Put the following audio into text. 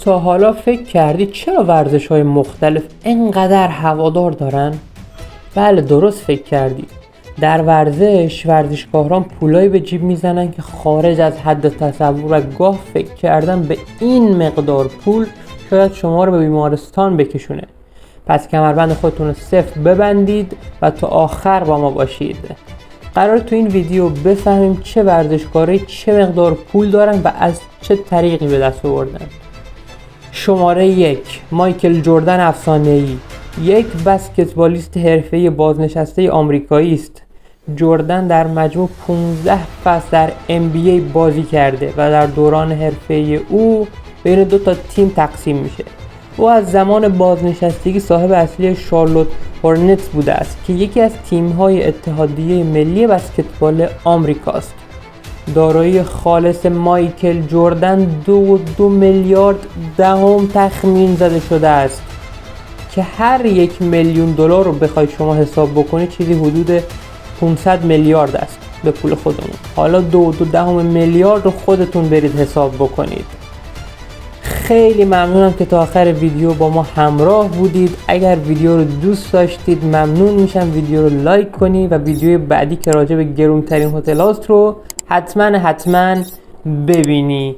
تا حالا فکر کردی چرا ورزش‌های مختلف اینقدر هوادار دارن؟ بله درست فکر کردی. در ورزشکاران پولایی به جیب میزنن که خارج از حد تصور و گاه فکر کردن به این مقدار پول شاید شما رو به بیمارستان بکشونه. پس کمربند خودتون رو صفر ببندید و تا آخر با ما باشید. قرار تو این ویدیو بفهمیم چه ورزشکارایی چه مقدار پول دارن و از چه طریقی به دست آوردن. شماره 1 مایکل جردن افسانه‌ای، یک بسکتبالیست حرفه‌ای بازنشسته آمریکایی است. جردن در مجموع 15 فصل در NBA بازی کرده و در دوران حرفه‌ای او بین دو تا تیم تقسیم میشه. او از زمان بازنشستگی صاحب اصلی شارلوت هورنتس بوده است که یکی از تیم‌های اتحادیه ملی بسکتبال آمریکاست. دارایی خالص مایکل جردن 2 میلیارد دهم تخمین زده شده است که هر 1 میلیون دلار رو بخواید شما حساب بکنید چیزی حدود 500 میلیارد است به پول خودمون. حالا 2 میلیارد رو خودتون برید حساب بکنید. خیلی ممنونم که تا آخر ویدیو با ما همراه بودید. اگر ویدیو رو دوست داشتید ممنون میشم ویدیو رو لایک کنید و ویدیوی بعدی که راجع به گرونترین هتل هاست رو حتما ببینی.